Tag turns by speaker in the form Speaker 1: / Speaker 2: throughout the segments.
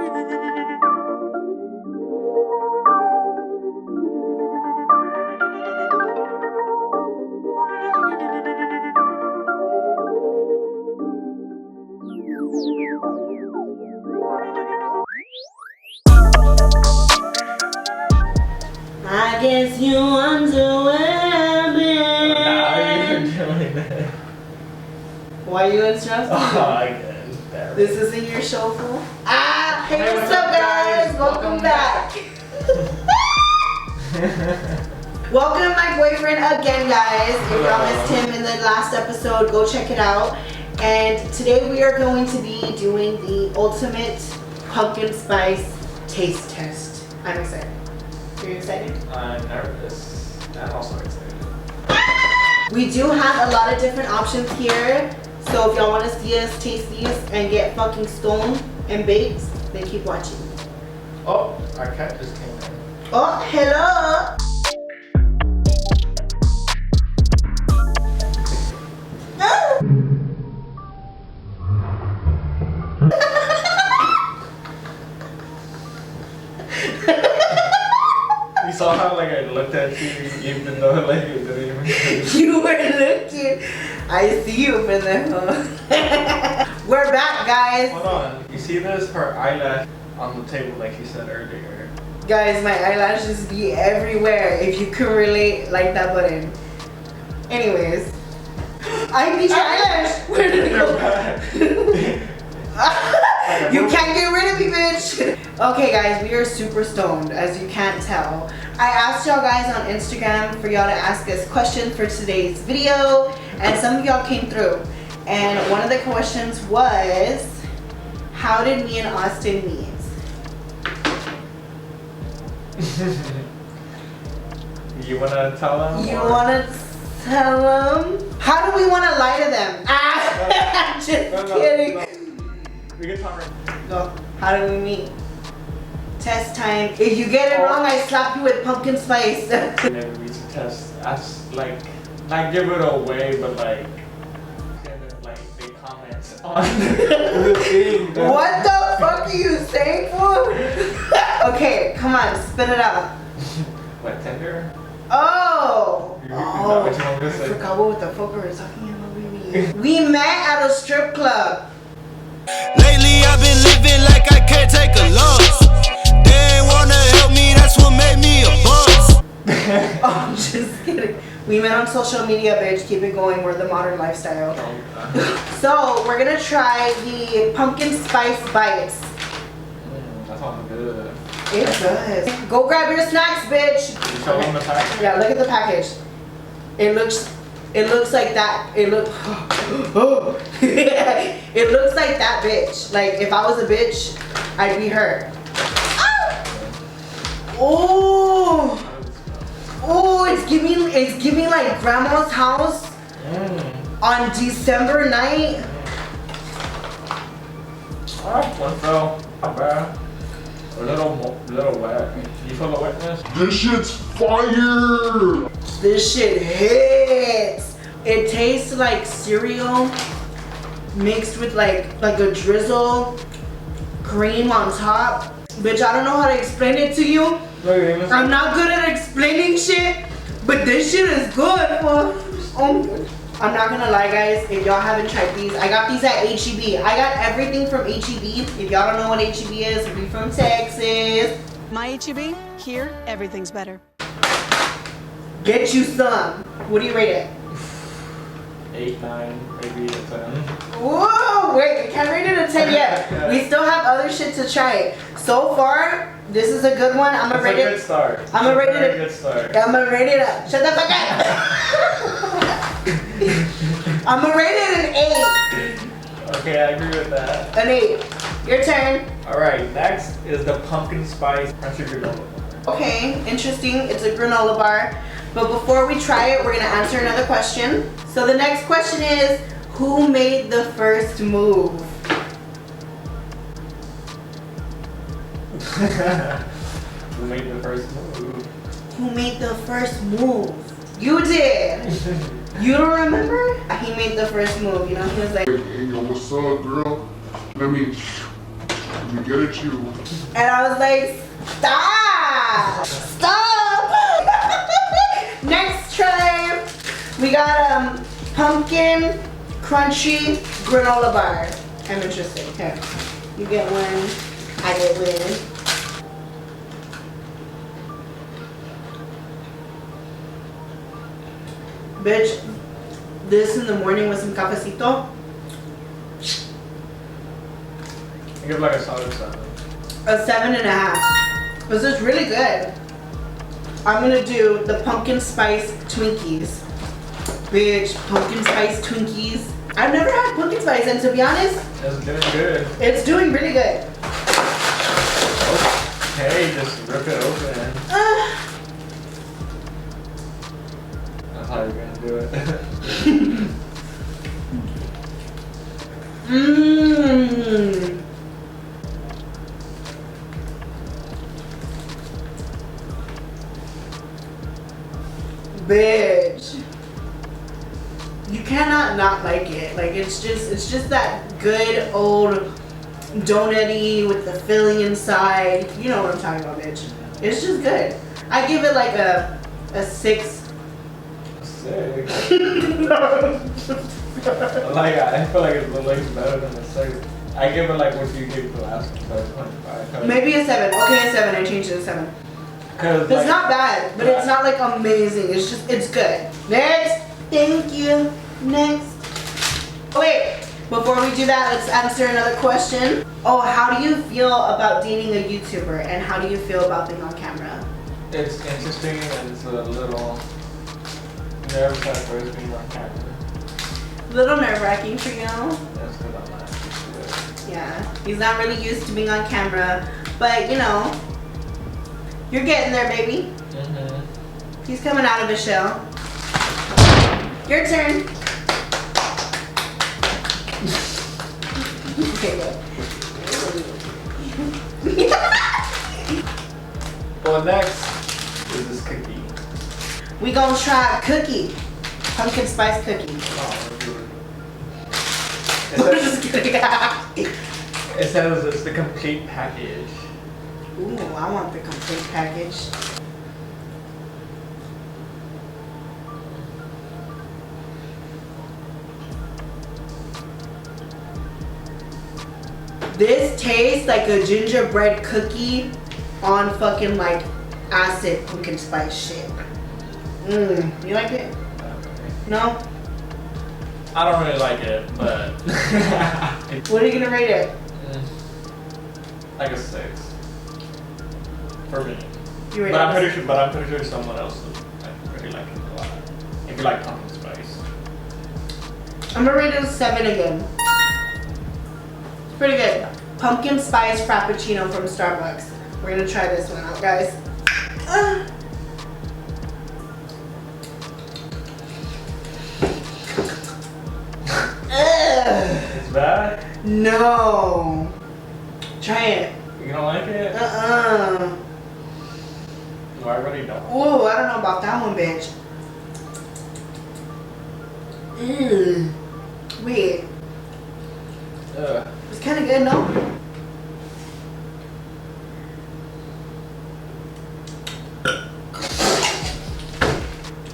Speaker 1: I guess you wonder where I've been.
Speaker 2: Now you're doing that.
Speaker 1: Why are you interrupting?
Speaker 2: Oh, I get it.
Speaker 1: This isn't your show, fool. Ah, hey, what's up, guys? Welcome back. Welcome to my boyfriend again, guys. If y'all missed him in the last episode, go check it out. And today we are going to be doing the ultimate pumpkin spice taste test. I'm excited. Are you excited?
Speaker 2: I'm nervous. I'm also excited.
Speaker 1: We do have a lot of different options here. So if y'all want to see us taste these and get fucking stoned and baked, then keep watching.
Speaker 2: Oh, our cat just came in.
Speaker 1: Oh, hello!
Speaker 2: You saw how like I looked at you even though like you didn't even
Speaker 1: You were looking. I see you in there, huh? We're back, guys.
Speaker 2: Hold on. You see this? Her eyelash on the table like you said earlier.
Speaker 1: Guys, my eyelashes be everywhere. If you can relate, like that button. Anyways. I need your eyelash. Where did it go? You can't get rid of me, bitch. Okay, guys, we are super stoned, as you can't tell. I asked y'all guys on Instagram for y'all to ask us questions for today's video, and some of y'all came through. And one of the questions was, how did me and Austin meet?
Speaker 2: You wanna tell them?
Speaker 1: You wanna tell them? How do we wanna lie to them? Ah, I'm just kidding.
Speaker 2: No. We can talk right
Speaker 1: Go. How do we meet? Test time. If you get it wrong, I slap you with pumpkin spice.
Speaker 2: Maybe we should test as like not give it away, but like they comment on the thing.
Speaker 1: What the fuck are you saying, fool? Okay, come on, spit it out.
Speaker 2: What, Tinder?
Speaker 1: Oh!
Speaker 2: Is that what you want me to
Speaker 1: I
Speaker 2: say?
Speaker 1: forgot what the fuck we were talking about, baby. We met at a strip club.
Speaker 3: Lately I've been living like I can't take a loss. They ain't wanna help me, that's what made me a boss.
Speaker 1: Oh, I'm just kidding. We met on social media, bitch. Keep it going. We're the modern lifestyle. So, we're gonna try the pumpkin spice bites.
Speaker 2: That sounds good.
Speaker 1: It does. Go grab your snacks, bitch.
Speaker 2: Can you show them the package?
Speaker 1: Yeah, look at the package. It looks like that. It looks like that bitch. Like if I was a bitch, I'd be her. Oh, oh, it's giving like grandma's house on December night.
Speaker 2: Alright, one fell. Not bad. A little wet. You feel the wetness?
Speaker 4: This shit's fire!
Speaker 1: This shit hits. It tastes like cereal mixed with like a drizzle, cream on top. Bitch, I don't know how to explain it to you. I'm not good at explaining shit, but this shit is good. I'm not gonna lie, guys. If y'all haven't tried these, I got these at HEB. I got everything from HEB. If y'all don't know what HEB is, we from Texas.
Speaker 5: My HEB, here, everything's better.
Speaker 1: Get you some. What do you rate it?
Speaker 2: 8, 9, maybe a 10.
Speaker 1: Whoa, wait, we can't rate it a 10 yet. We still have other shit to try. So far, this is a good one. I'm gonna rate it.
Speaker 2: It's a good start.
Speaker 1: I'm gonna rate it.
Speaker 2: Very good start.
Speaker 1: I'm gonna rate it up. Shut the fuck up. I'm gonna rate it an 8.
Speaker 2: Okay, I agree with that.
Speaker 1: An 8. Your turn.
Speaker 2: Alright, next is the pumpkin spice crunchy granola.
Speaker 1: Okay, interesting. It's a granola bar. But before we try it, we're gonna answer another question. So the next question is, who made the first move?
Speaker 2: Who made the first move?
Speaker 1: Who made the first move? You did. You don't remember? He made the first move, you know, he was like,
Speaker 4: Hey, yo, what's up, girl? Let me We get it too.
Speaker 1: And I was like, stop! Stop! Next try, we got pumpkin crunchy granola bar. I'm interested. Okay. You get one, I get one. Bitch, this in the morning with some cafecito.
Speaker 2: I give like a solid 7.
Speaker 1: A 7.5. This is really good. I'm gonna do the pumpkin spice Twinkies. Bitch, pumpkin spice Twinkies. I've never had pumpkin spice, and to be honest,
Speaker 2: It's doing good.
Speaker 1: it's doing really good.
Speaker 2: Okay, just rip it open. That's how you're gonna do it.
Speaker 1: Mmm. Bitch. You cannot not like it. Like it's just that good old donut-y with the filling inside. You know what I'm talking about, bitch. It's just good. I give it like a 6.
Speaker 2: 6. Like I feel like it's better than a 6. I give it like what you gave the last one, so 25.
Speaker 1: Maybe a 7. Okay, a 7. I changed it to a 7.
Speaker 2: Cause
Speaker 1: It's not bad, but it's not like amazing. It's good. Next. Thank you. Next. Oh, wait. Before we do that, let's answer another question. Oh, how do you feel about dating a YouTuber, and how do you feel about being on camera?
Speaker 2: It's interesting and it's a little nervous at first being on camera.
Speaker 1: Little nerve-wracking for you.
Speaker 2: That's because I'm not used to it.
Speaker 1: Yeah, he's not really used to being on camera, but you know, you're getting there, baby.
Speaker 2: Mm-hmm.
Speaker 1: He's coming out of his shell. Your turn. Okay, go.
Speaker 2: Well, next is this cookie.
Speaker 1: We gonna try cookie. Pumpkin spice cookie. I'm just kidding.
Speaker 2: It says it's the complete package.
Speaker 1: Ooh, I want the complete package. This tastes like a gingerbread cookie on fucking like acid pumpkin spice shit. Mmm, you like it? No?
Speaker 2: I don't really like it, but
Speaker 1: What are you gonna rate it?
Speaker 2: like a 6 for me.
Speaker 1: You rate
Speaker 2: But I'm
Speaker 1: it?
Speaker 2: pretty sure someone else would like really like it a lot. If you like pumpkin spice.
Speaker 1: I'm gonna rate it a 7 again. It's pretty good. Pumpkin spice Frappuccino from Starbucks. We're gonna try this one out, guys.
Speaker 2: It's bad?
Speaker 1: No. Try it.
Speaker 2: You don't like it?
Speaker 1: Uh-uh.
Speaker 2: No, I really don't.
Speaker 1: Ooh, I don't know about that one, bitch. Mmm. Wait. It's kind of good, no?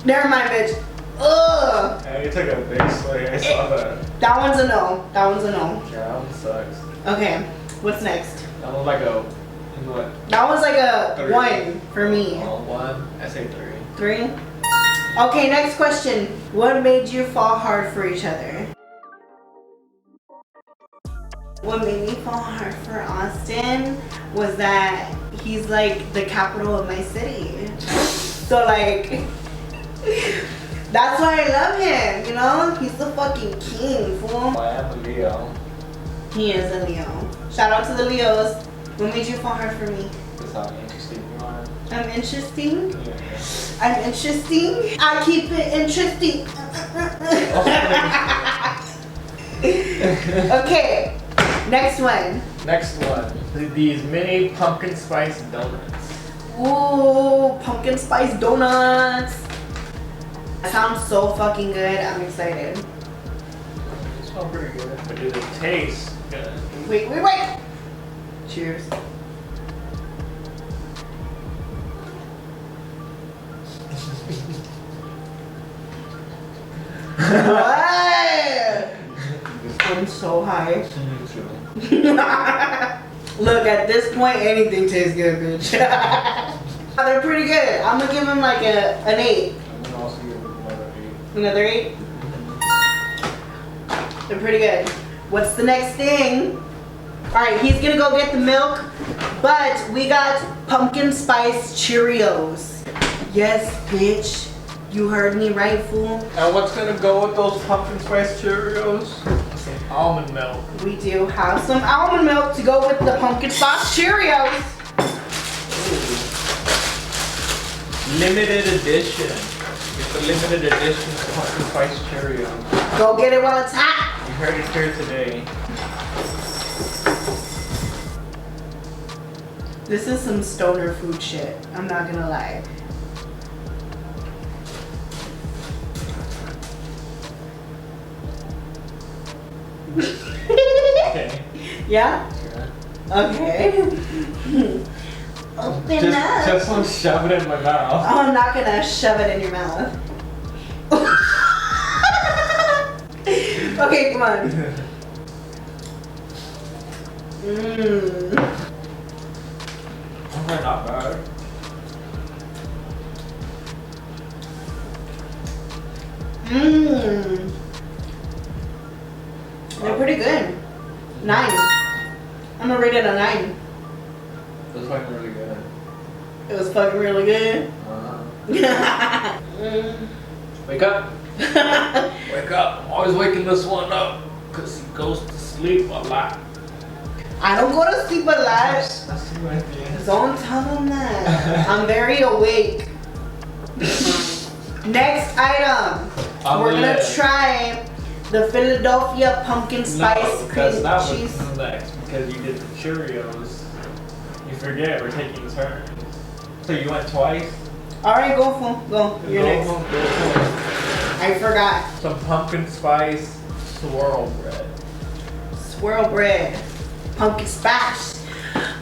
Speaker 1: Never mind, bitch. Ugh.
Speaker 2: Yeah, you took a big swing. I saw that.
Speaker 1: That one's a no. That one's a no.
Speaker 2: Yeah, that one sucks.
Speaker 1: Okay. What's next?
Speaker 2: That one's like a what?
Speaker 1: That one's like a
Speaker 2: 3.
Speaker 1: 1 for me.
Speaker 2: Oh, 1. I say 3.
Speaker 1: 3? Okay, next question. What made you fall hard for each other? What made me fall hard for Austin was that he's like the capital of my city. So like, that's why I love him, you know? He's the fucking king, fool.
Speaker 2: I am a Leo.
Speaker 1: He is a Leo. Shout out to the Leos. What made you fall hard for me?
Speaker 2: That's how interesting you are.
Speaker 1: I'm interesting.
Speaker 2: Yeah.
Speaker 1: I'm interesting. I keep it interesting. Okay, next one.
Speaker 2: Next one. These mini pumpkin spice donuts.
Speaker 1: Ooh, pumpkin spice donuts. That sounds so fucking good. I'm excited.
Speaker 2: They smell pretty good. But does it taste good?
Speaker 1: Wait. Cheers. What? I'm so high. Look, at this point, anything tastes good, bitch. They're pretty good. I'm gonna give them like an 8.
Speaker 2: I'm gonna also give it
Speaker 1: Another
Speaker 2: another 8.
Speaker 1: 8? They're pretty good. What's the next thing? Alright, he's gonna go get the milk, but we got pumpkin spice Cheerios. Yes, bitch. You heard me right, fool.
Speaker 2: And what's gonna go with those pumpkin spice Cheerios? Some almond milk.
Speaker 1: We do have some almond milk to go with the pumpkin spice Cheerios.
Speaker 2: Limited edition. It's a limited edition pumpkin spice Cheerios.
Speaker 1: Go get it while it's hot.
Speaker 2: You heard it here today.
Speaker 1: This is some stoner food shit. I'm not gonna lie.
Speaker 2: Okay.
Speaker 1: Yeah? Okay. Open up.
Speaker 2: Just don't shove it in my mouth.
Speaker 1: Oh, I'm not gonna shove it in your mouth. Okay, come on. Mmm.
Speaker 2: Oh, they're not bad.
Speaker 1: Mmm. They're pretty good. 9. I'm gonna rate it a 9.
Speaker 2: It's fucking really good.
Speaker 1: It was fucking really good.
Speaker 2: Wake up. Wake up. I'm always waking this one up because he goes to sleep a lot.
Speaker 1: I don't go to sleep a lot.
Speaker 2: That's the right thing.
Speaker 1: Don't tell them that. I'm very awake. Next item. We're gonna try the Philadelphia pumpkin spice cream cheese.
Speaker 2: What's next because you did the Cheerios. You forget we're taking turns. So you went twice?
Speaker 1: Alright, go fool. Go. You're next.
Speaker 2: Go.
Speaker 1: I forgot.
Speaker 2: Some pumpkin spice swirl bread.
Speaker 1: Swirl bread. Pumpkin spice.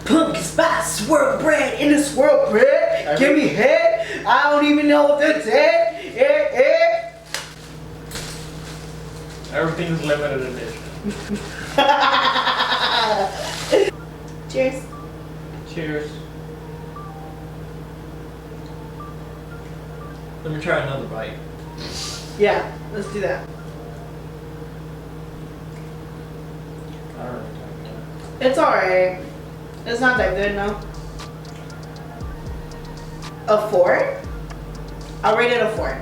Speaker 1: Pumpkin spice swirl bread in the swirl bread. Give me head. I don't even know what that's it.
Speaker 2: Everything's limited edition.
Speaker 1: Cheers.
Speaker 2: Cheers. Let me try another bite.
Speaker 1: Yeah, let's do that.
Speaker 2: I don't know.
Speaker 1: It's alright. It's not that good, no. A 4? I'll rate it a 4.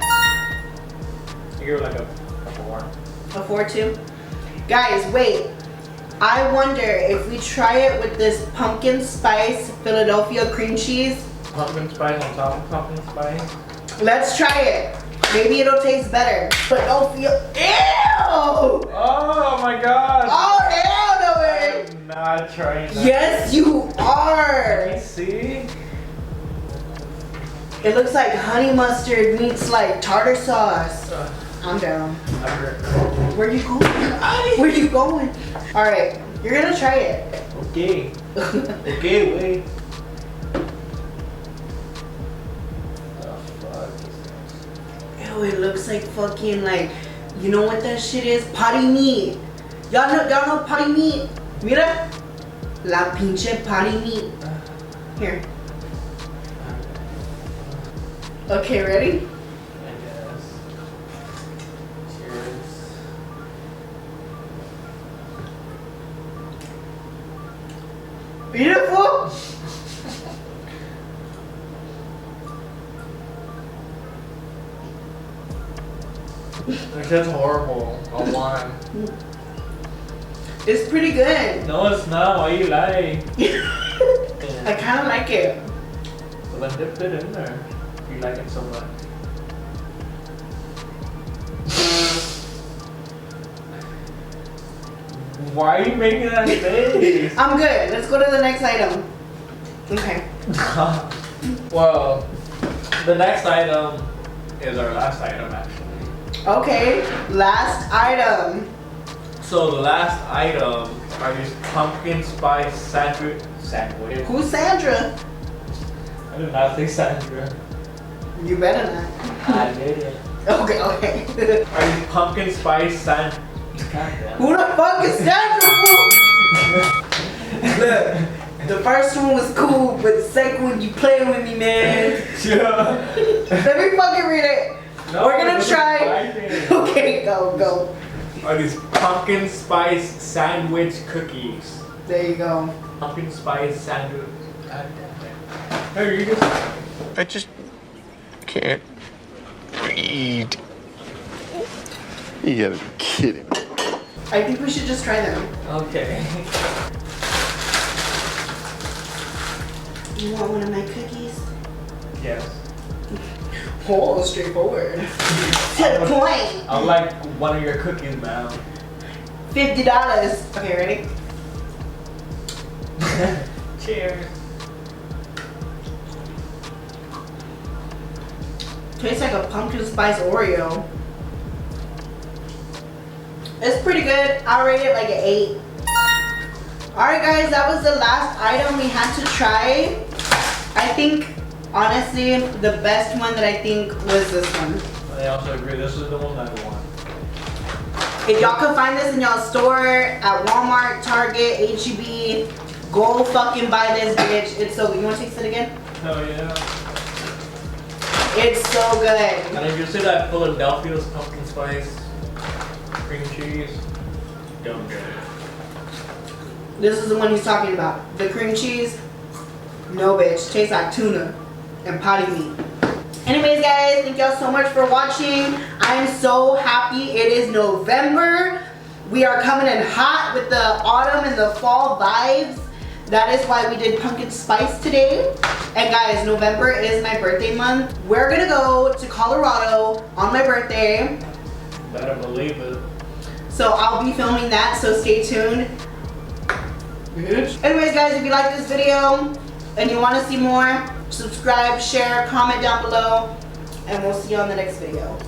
Speaker 2: You give it like a 4.
Speaker 1: A 4 too? Guys, wait. I wonder if we try it with this pumpkin spice Philadelphia cream cheese.
Speaker 2: Pumpkin spice on top of pumpkin spice.
Speaker 1: Let's try it. Maybe it'll taste better. But don't feel. Ew!
Speaker 2: Oh my god!
Speaker 1: Oh, hell no way!
Speaker 2: I'm not trying that.
Speaker 1: Yes, you are!
Speaker 2: See?
Speaker 1: It looks like honey mustard meets like tartar sauce. I'm down. Where you going? Where you going? Alright, you're gonna try it.
Speaker 2: Okay. Okay, wait.
Speaker 1: Ew, it looks like fucking like, you know what that shit is? Potty meat. Y'all know potty meat? Mira. La pinche potty meat. Here. Okay, ready?
Speaker 2: I guess. Cheers.
Speaker 1: Beautiful.
Speaker 2: It's just horrible. I want.
Speaker 1: It's pretty good.
Speaker 2: No, it's not. Why you lie?
Speaker 1: I kind of like it.
Speaker 2: Well, then dip it in there. If you like it so much. Why are you making that face?
Speaker 1: I'm good. Let's go to the next item. Okay.
Speaker 2: Well, the next item is our last item actually.
Speaker 1: Okay. Last item.
Speaker 2: So the last item are these pumpkin spice sandwich.
Speaker 1: Who's Sandra?
Speaker 2: I did not say Sandra.
Speaker 1: You better not.
Speaker 2: I did it.
Speaker 1: Okay.
Speaker 2: Are you pumpkin spice sand?
Speaker 1: Who the fuck is Sandra, fool? Look, the first one was cool, but the second one, you playing with me, man.
Speaker 2: Yeah.
Speaker 1: Let me fucking read it.
Speaker 2: No,
Speaker 1: We're gonna
Speaker 2: this is
Speaker 1: try.
Speaker 2: writing.
Speaker 1: Okay, go.
Speaker 2: Are these pumpkin spice sandwich cookies?
Speaker 1: There you go.
Speaker 2: Pumpkin spice sandwich. God damn it. Hey, you just.
Speaker 4: I just can't read. You gotta be kidding me.
Speaker 1: I think we should just try them.
Speaker 2: Okay.
Speaker 1: You want one of my cookies?
Speaker 2: Yes.
Speaker 1: Oh, straightforward. To the point.
Speaker 2: I like one of your cookies, man.
Speaker 1: $50. Okay, ready?
Speaker 2: Cheers.
Speaker 1: Tastes like a pumpkin spice Oreo. It's pretty good. I rate it like an 8. Alright guys, that was the last item we had to try. I think, honestly, the best one that I think was this one.
Speaker 2: I also agree, this is the one I want.
Speaker 1: If y'all can find this in y'all's store, at Walmart, Target, H-E-B, go fucking buy this bitch. It's so good. You want to taste it again?
Speaker 2: Hell yeah.
Speaker 1: It's so good.
Speaker 2: And if you see that Philadelphia's pumpkin spice cream cheese, don't get it.
Speaker 1: This is the one he's talking about. The cream cheese, no bitch. Tastes like tuna and potty meat. Anyways guys, thank y'all so much for watching. I am so happy it is November. We are coming in hot with the autumn and the fall vibes. That is why we did pumpkin spice today. And guys, November is my birthday month. We're gonna go to Colorado on my birthday.
Speaker 2: Better believe it.
Speaker 1: So I'll be filming that, so stay tuned. Anyways guys, if you like this video and you want to see more, subscribe, share, comment down below, and we'll see you on the next video.